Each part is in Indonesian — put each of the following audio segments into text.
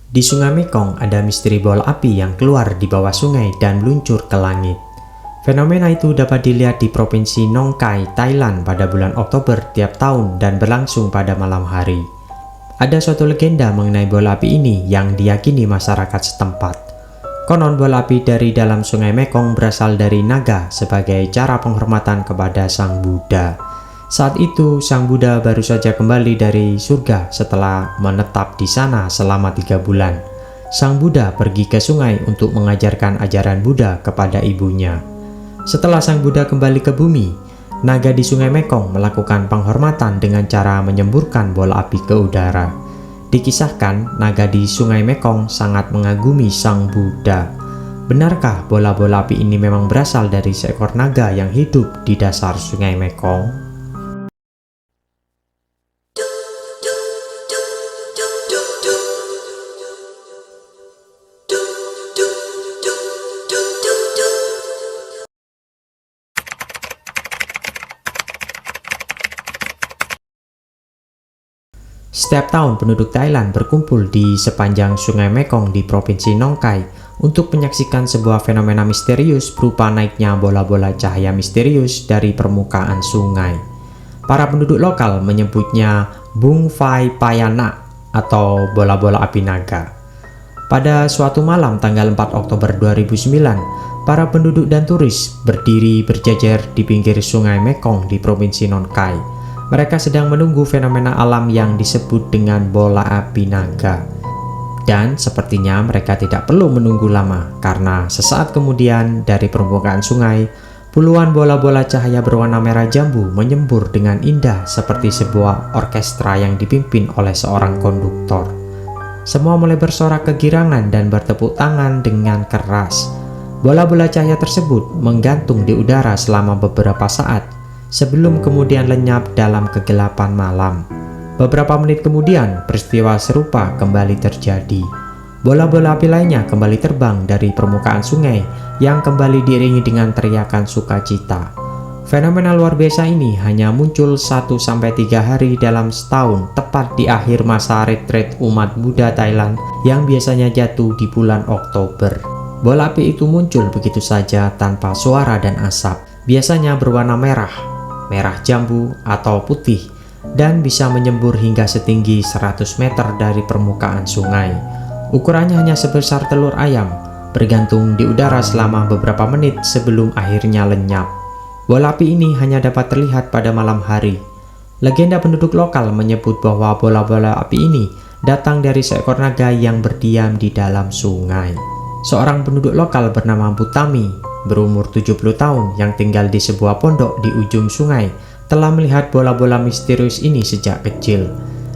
Di Sungai Mekong ada misteri bola api yang keluar di bawah sungai dan meluncur ke langit. Fenomena itu dapat dilihat di Provinsi Nong Khai, Thailand pada bulan Oktober tiap tahun dan berlangsung pada malam hari. Ada suatu legenda mengenai bola api ini yang diyakini masyarakat setempat. Konon bola api dari dalam Sungai Mekong berasal dari naga sebagai cara penghormatan kepada Sang Buddha. Saat itu, Sang Buddha baru saja kembali dari surga setelah menetap di sana selama 3 bulan. Sang Buddha pergi ke sungai untuk mengajarkan ajaran Buddha kepada ibunya. Setelah Sang Buddha kembali ke bumi, naga di Sungai Mekong melakukan penghormatan dengan cara menyemburkan bola api ke udara. Dikisahkan, naga di Sungai Mekong sangat mengagumi Sang Buddha. Benarkah bola-bola api ini memang berasal dari seekor naga yang hidup di dasar Sungai Mekong? Setiap tahun penduduk Thailand berkumpul di sepanjang Sungai Mekong di Provinsi Nong Khai untuk menyaksikan sebuah fenomena misterius berupa naiknya bola-bola cahaya misterius dari permukaan sungai. Para penduduk lokal menyebutnya Bung Phai Payana atau bola-bola api naga. Pada suatu malam tanggal 4 Oktober 2009, para penduduk dan turis berdiri berjajar di pinggir Sungai Mekong di Provinsi Nong Khai. Mereka sedang menunggu fenomena alam yang disebut dengan bola api naga. Dan sepertinya mereka tidak perlu menunggu lama, karena sesaat kemudian dari permukaan sungai, puluhan bola-bola cahaya berwarna merah jambu menyembur dengan indah seperti sebuah orkestra yang dipimpin oleh seorang konduktor. Semua mulai bersorak kegirangan dan bertepuk tangan dengan keras. Bola-bola cahaya tersebut menggantung di udara selama beberapa saat, sebelum kemudian lenyap dalam kegelapan malam. Beberapa menit kemudian, peristiwa serupa kembali terjadi. Bola-bola api lainnya kembali terbang dari permukaan sungai yang kembali diiringi dengan teriakan sukacita. Fenomena luar biasa ini hanya muncul 1-3 hari dalam setahun, tepat di akhir masa retret umat Buddha Thailand yang biasanya jatuh di bulan Oktober. Bola api itu muncul begitu saja tanpa suara dan asap, biasanya berwarna merah jambu atau putih, dan bisa menyembur hingga setinggi 100 meter dari permukaan sungai. Ukurannya hanya sebesar telur ayam, bergantung di udara selama beberapa menit sebelum akhirnya lenyap. Bola api ini hanya dapat terlihat pada malam hari. Legenda penduduk lokal menyebut bahwa bola-bola api ini datang dari seekor naga yang berdiam di dalam sungai. Seorang penduduk lokal bernama Butami, berumur 70 tahun yang tinggal di sebuah pondok di ujung sungai, telah melihat bola-bola misterius ini sejak kecil.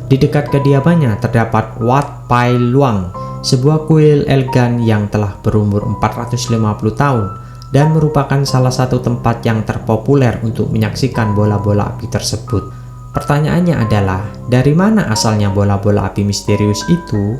Di dekat kediamannya terdapat Wat Pai Luang, sebuah kuil elegan yang telah berumur 450 tahun dan merupakan salah satu tempat yang terpopuler untuk menyaksikan bola-bola api tersebut. Pertanyaannya adalah, dari mana asalnya bola-bola api misterius itu?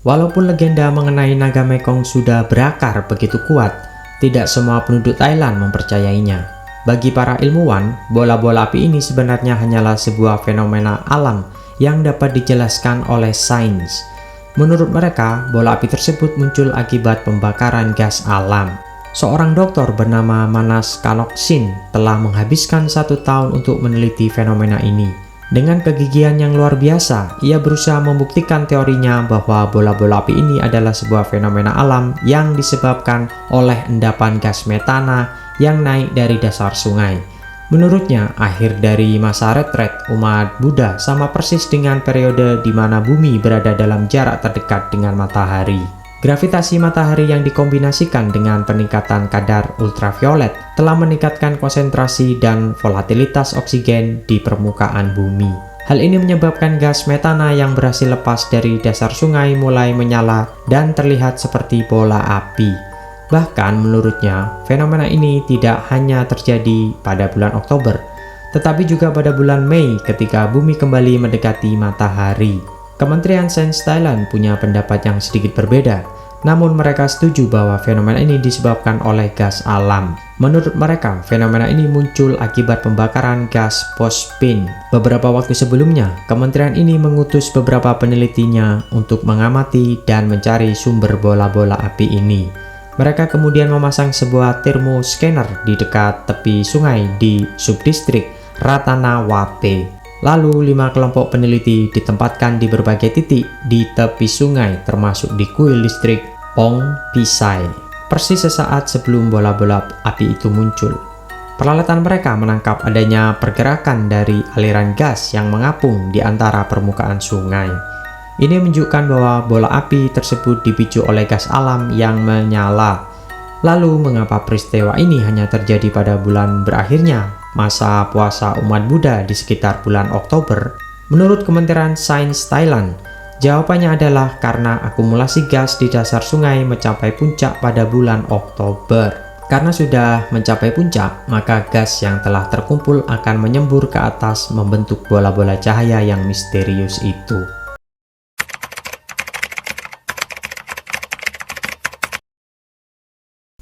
Walaupun legenda mengenai naga Mekong sudah berakar begitu kuat, tidak semua penduduk Thailand mempercayainya. Bagi para ilmuwan, bola-bola api ini sebenarnya hanyalah sebuah fenomena alam yang dapat dijelaskan oleh sains. Menurut mereka, bola api tersebut muncul akibat pembakaran gas alam. Seorang dokter bernama Manas Kanoksin telah menghabiskan 1 tahun untuk meneliti fenomena ini. Dengan kegigihan yang luar biasa, ia berusaha membuktikan teorinya bahwa bola-bola api ini adalah sebuah fenomena alam yang disebabkan oleh endapan gas metana yang naik dari dasar sungai. Menurutnya, akhir dari masa retret umat Buddha sama persis dengan periode di mana bumi berada dalam jarak terdekat dengan matahari. Gravitasi matahari yang dikombinasikan dengan peningkatan kadar ultraviolet telah meningkatkan konsentrasi dan volatilitas oksigen di permukaan bumi. Hal ini menyebabkan gas metana yang berhasil lepas dari dasar sungai mulai menyala dan terlihat seperti bola api. Bahkan menurutnya, fenomena ini tidak hanya terjadi pada bulan Oktober, tetapi juga pada bulan Mei ketika bumi kembali mendekati matahari. Kementerian Sains Thailand punya pendapat yang sedikit berbeda. Namun mereka setuju bahwa fenomena ini disebabkan oleh gas alam. Menurut mereka, fenomena ini muncul akibat pembakaran gas fosfin. Beberapa waktu sebelumnya, kementerian ini mengutus beberapa penelitinya untuk mengamati dan mencari sumber bola-bola api ini. Mereka kemudian memasang sebuah thermoscanner di dekat tepi sungai di subdistrik Ratanawape. Lalu 5 kelompok peneliti ditempatkan di berbagai titik di tepi sungai termasuk di kuil distrik Pong Pisai, persis sesaat sebelum bola-bola api itu muncul. Peralatan mereka menangkap adanya pergerakan dari aliran gas yang mengapung di antara permukaan sungai. Ini menunjukkan bahwa bola api tersebut dipicu oleh gas alam yang menyala. Lalu mengapa peristiwa ini hanya terjadi pada bulan berakhirnya masa puasa umat Buddha di sekitar bulan Oktober? Menurut Kementerian Sains Thailand, jawabannya adalah karena akumulasi gas di dasar sungai mencapai puncak pada bulan Oktober. Karena sudah mencapai puncak, maka gas yang telah terkumpul akan menyembur ke atas membentuk bola-bola cahaya yang misterius itu.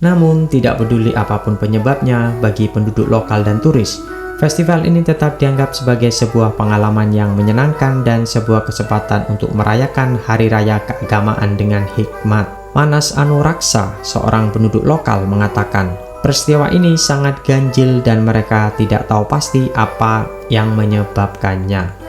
Namun, tidak peduli apapun penyebabnya bagi penduduk lokal dan turis, festival ini tetap dianggap sebagai sebuah pengalaman yang menyenangkan dan sebuah kesempatan untuk merayakan hari raya keagamaan dengan hikmat. Manas Anuraksa, seorang penduduk lokal, mengatakan, peristiwa ini sangat ganjil dan mereka tidak tahu pasti apa yang menyebabkannya.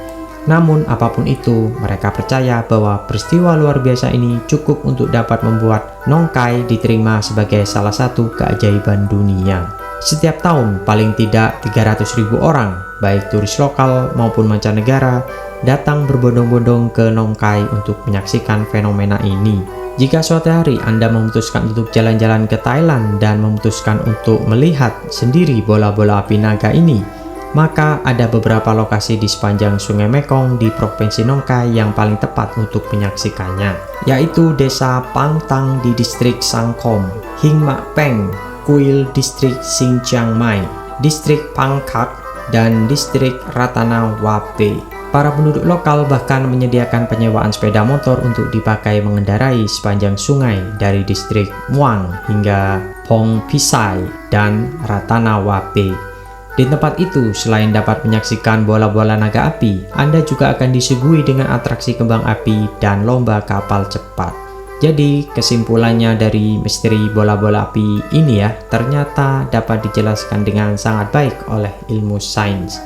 Namun apapun itu, mereka percaya bahwa peristiwa luar biasa ini cukup untuk dapat membuat Nongkai diterima sebagai salah satu keajaiban dunia. Setiap tahun, paling tidak 300.000 orang, baik turis lokal maupun mancanegara, datang berbondong-bondong ke Nongkai untuk menyaksikan fenomena ini. Jika suatu hari Anda memutuskan untuk jalan-jalan ke Thailand dan memutuskan untuk melihat sendiri bola-bola api naga ini, maka ada beberapa lokasi di sepanjang Sungai Mekong di Provinsi Nongkai yang paling tepat untuk menyaksikannya, yaitu Desa Pangtang di Distrik Sangkom, Hing Mak Peng, Kuil Distrik Sing Chiang Mai, Distrik Pangkak, dan Distrik Ratanawape. Para penduduk lokal bahkan menyediakan penyewaan sepeda motor untuk dipakai mengendarai sepanjang sungai dari distrik Muang hingga Pong Pisai dan Ratanawape. Di tempat itu, selain dapat menyaksikan bola-bola naga api, Anda juga akan disuguhi dengan atraksi kembang api dan lomba kapal cepat. Jadi, kesimpulannya dari misteri bola-bola api ini ternyata dapat dijelaskan dengan sangat baik oleh ilmu sains.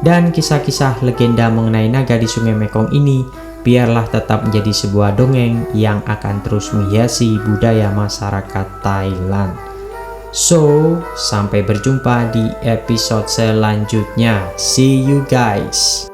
Dan kisah-kisah legenda mengenai naga di Sungai Mekong ini biarlah tetap menjadi sebuah dongeng yang akan terus menghiasi budaya masyarakat Thailand. So, sampai berjumpa di episode selanjutnya. See you guys.